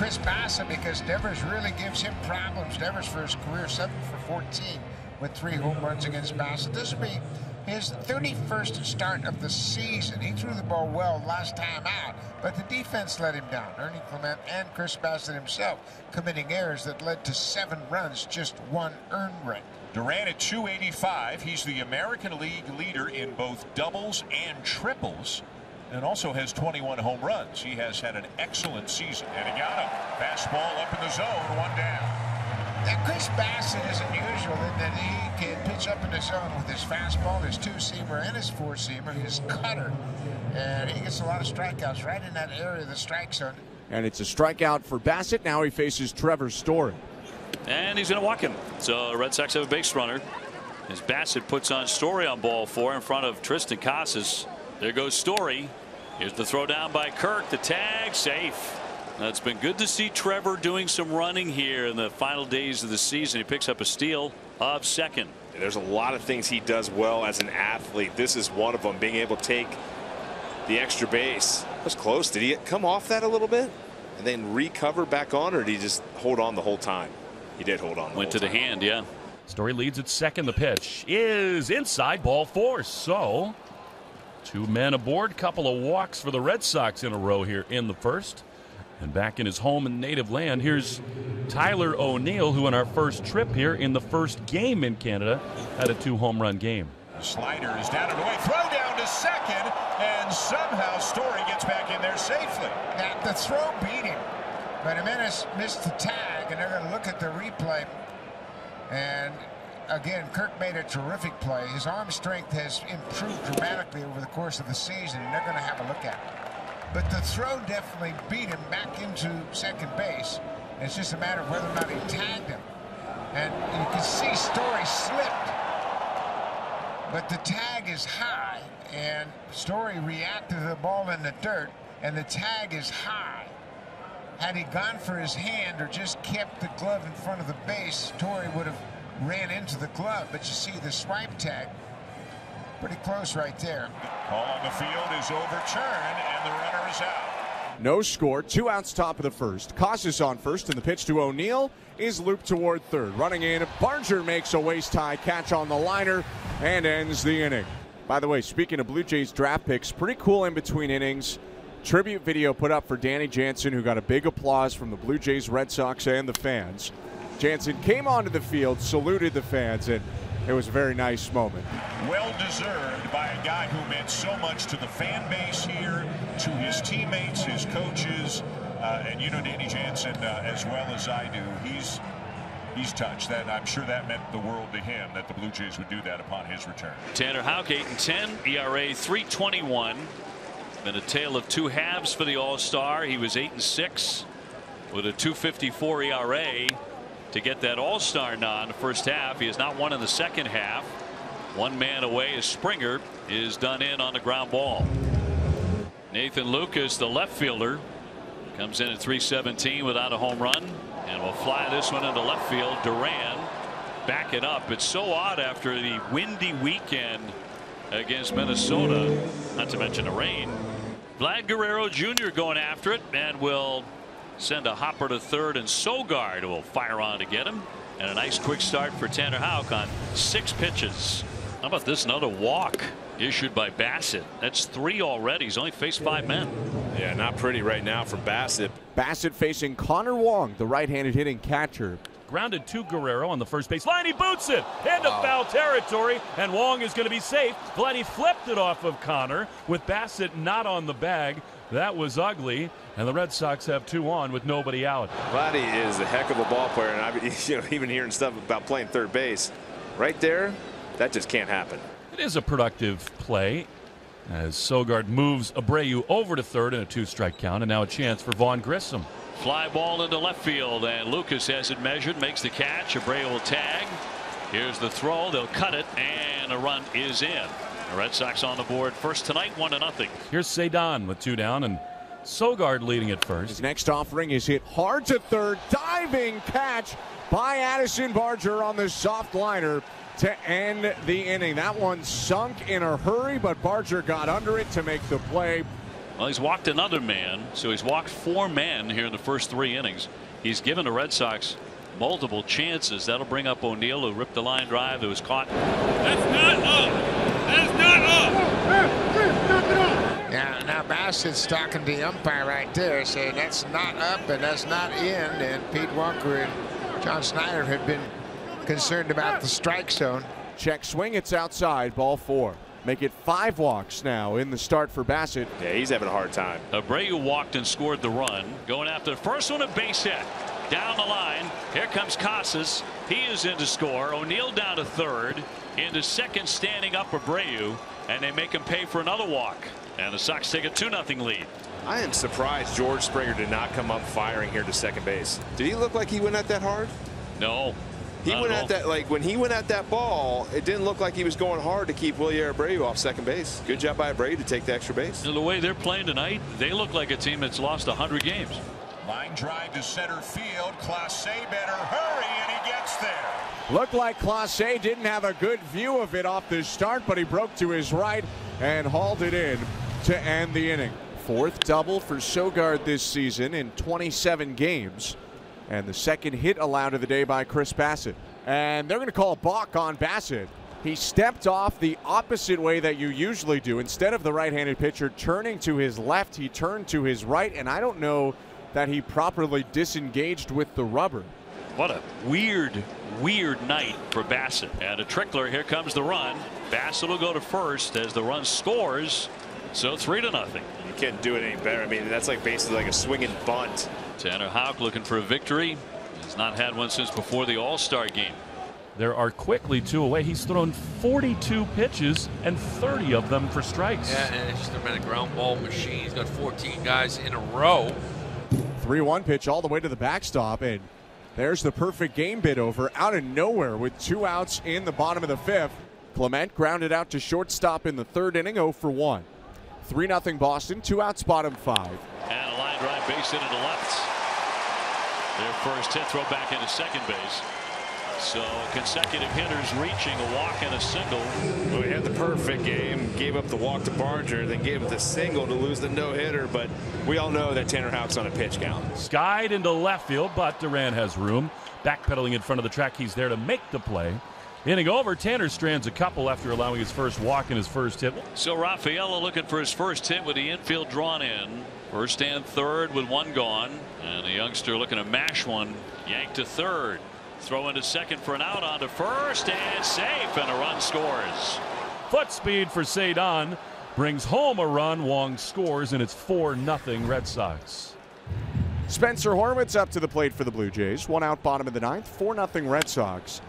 Chris Bassett because Devers really gives him problems. Devers for his career 7 for 14 with 3 home runs against Bassett. This will be his 31st start of the season. He threw the ball well last time out, but the defense let him down. Ernie Clement and Chris Bassett himself committing errors that led to 7 runs, just 1 earned run. Duran at 285. He's the American League leader in both doubles and triples, and also has 21 home runs. He has had an excellent season, and he got him. Fastball up in the zone, 1 down. Now, Chris Bassett isn't usual in that he can pitch up in the zone with his fastball, his 2-seamer, and his 4-seamer, his cutter. And he gets a lot of strikeouts right in that area of the strike zone. And it's a strikeout for Bassett. Now he faces Trevor Story. And he's going to walk him. So Red Sox have a base runner as Bassett puts on Story on ball 4 in front of Tristan Casas. There goes Story. Here's the throw down by Kirk. The tag, safe. Now, it's been good to see Trevor doing some running here in the final days of the season. He picks up a steal of second. There's a lot of things he does well as an athlete. This is one of them, being able to take the extra base. That was close. Did he come off that a little bit and then recover back on, or did he just hold on the whole time? He did hold on. Went to the hand, yeah. Story leads at second. The pitch is inside, ball 4. So 2 men aboard. Couple of walks for the Red Sox in a row here in the first. And back in his home and native land, here's Tyler O'Neill, who in our first trip here in the first game in Canada had a 2-home run game. The slider is down and away. Throw down to second, and somehow Story gets back in there safely. Now, the throw beat him, but Jimenez missed the tag, and they're going to look at the replay. And again, Kirk made a terrific play. His arm strength has improved dramatically over the course of the season, and they're going to have a look at it. But the throw definitely beat him back into second base. It's just a matter of whether or not he tagged him. And you can see Story slipped. But the tag is high, and Story reacted to the ball in the dirt, and the tag is high. Had he gone for his hand or just kept the glove in front of the base, Story would have ran into the glove. But you see the swipe tag. Pretty close right there. Call on the field is overturned, and the runner is out. No score. 2 outs, top of the first. Casas on first, and the pitch to O'Neill is looped toward third. Running in, Barger makes a waist-high catch on the liner and ends the inning. By the way, speaking of Blue Jays draft picks, pretty cool in between innings. Tribute video put up for Danny Jansen, who got a big applause from the Blue Jays, Red Sox, and the fans. Jansen came onto the field, saluted the fans, and it was a very nice moment. Well deserved by a guy who meant so much to the fan base here, to his teammates, his coaches, and you know Danny Jansen as well as I do. He's touched that. I'm sure that meant the world to him that the Blue Jays would do that upon his return. Tanner Houck 8-10, ERA 3.21. Been a tale of 2 halves for the All-Star. He was 8-6 with a 2.54 ERA. To get that All-Star nod in the first half. He has not won in the second half. 1 man away as Springer is done in on the ground ball. Nathan Lucas, the left fielder, comes in at 317 without a home run, and will fly this one into left field. Duran back it up. It's so odd after the windy weekend against Minnesota, not to mention the rain. Vlad Guerrero Jr. going after it and will send a hopper to third, and Sogard will fire on to get him. And a nice quick start for Tanner Houck on 6 pitches. How about this? Another walk issued by Bassett. That's 3 already. He's only faced 5 men. Yeah, not pretty right now for Bassett. Bassett facing Connor Wong, the right-handed hitting catcher. Grounded to Guerrero on the first base line. He boots it into foul territory, and Wong is going to be safe. Vladdy flipped it off of Connor with Bassett not on the bag. That was ugly, and the Red Sox have 2 on with nobody out. Vladdy is a heck of a ball player, and I've even hearing stuff about playing third base. Right there, that just can't happen. It is a productive play as Sogard moves Abreu over to third in a 2-strike count, and now a chance for Vaughn Grissom. Fly ball into left field, and Lucas has it measured, makes the catch. Abreu will tag. Here's the throw. They'll cut it, and a run is in. The Red Sox on the board first tonight, 1-0. Here's Cedon with 2 down, and Sogard leading at first. His next offering is hit hard to third. Diving catch by Addison Barger on the soft liner to end the inning. That one sunk in a hurry, but Barger got under it to make the play. Well, he's walked another man, so he's walked 4 men here in the first 3 innings. He's given the Red Sox multiple chances. That'll bring up O'Neill, who ripped the line drive that was caught. That's not up. That's not up. Yeah, now Bassett's talking to the umpire right there, saying that's not up and that's not in. And Pete Walker and John Snyder have been concerned about the strike zone. Check swing, it's outside, ball 4. Make it 5 walks now in the start for Bassett. Yeah, he's having a hard time. Abreu walked and scored the run. Going after the first one, a base hit. Down the line, here comes Casas. He is in to score. O'Neill down to third. Into second, standing up Abreu, and they make him pay for another walk. And the Sox take a 2-0 lead. I am surprised George Springer did not come up firing here to second base. Did he look like he went at that hard? No. He went at that, like when he went at that ball, it didn't look like he was going hard to keep Willie Abreu off second base. Good job by Abreu to take the extra base. The way they're playing tonight, they look like a team that's lost 100 games. Line drive to center field. Clase better hurry, and he gets there. Looked like Clase didn't have a good view of it off the start, but he broke to his right and hauled it in to end the inning. 4th double for Sogard this season in 27 games. And the second hit allowed of the day by Chris Bassett. And they're going to call a balk on Bassett. He stepped off the opposite way that you usually do. Instead of the right-handed pitcher turning to his left, he turned to his right. And I don't know that he properly disengaged with the rubber. What a weird night for Bassett. And a trickler. Here comes the run. Bassett will go to first as the run scores. So 3-0. You can't do it any better. I mean, that's like basically like a swinging bunt. Tanner Houck looking for a victory. He's not had one since before the All-Star game. There are quickly 2 away. He's thrown 42 pitches and 30 of them for strikes. Yeah, and it's just been a ground ball machine. He's got 14 guys in a row. 3-1 pitch all the way to the backstop, and there's the perfect game bit over out of nowhere with 2 outs in the bottom of the 5th. Clement grounded out to shortstop in the 3rd inning, 0 for 1. 3-0 Boston, 2 outs, bottom 5. And a line drive base hit into left. Their first hit, throw back into second base. So consecutive hitters reaching a walk and a single. Well, he had the perfect game, gave up the walk to Barger, then gave him the single to lose the no-hitter. But we all know that Tanner Houck's on a pitch count. Skied into left field, but Duran has room. Backpedaling in front of the track, he's there to make the play. Inning over, Tanner strands a couple after allowing his first walk and his first hit. So Rafaela looking for his first hit with the infield drawn in. First and third with 1 gone. And the youngster looking to mash one. Yanked to third. Throw into second for an out, onto first, and safe, and a run scores. Foot speed for Cedon brings home a run. Wong scores, and it's 4-0 Red Sox. Spencer Horwitz up to the plate for the Blue Jays. 1 out, bottom of the 9th, 4-0 Red Sox.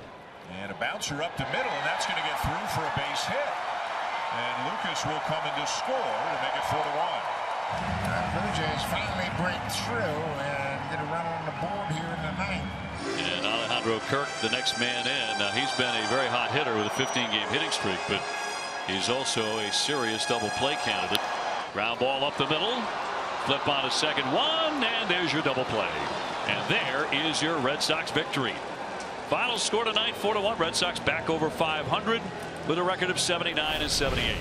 And a bouncer up the middle, and that's going to get through for a base hit. And Lucas will come in to score to make it 4-1. Blue Jays finally break through and get a run on the board here in the 9th. And Alejandro Kirk, the next man in. Now, he's been a very hot hitter with a 15-game hitting streak, but he's also a serious double play candidate. Ground ball up the middle. Flip on a second one, and there's your double play. And there is your Red Sox victory. Final score tonight, 4-1. Red Sox back over 500 with a record of 79 and 78.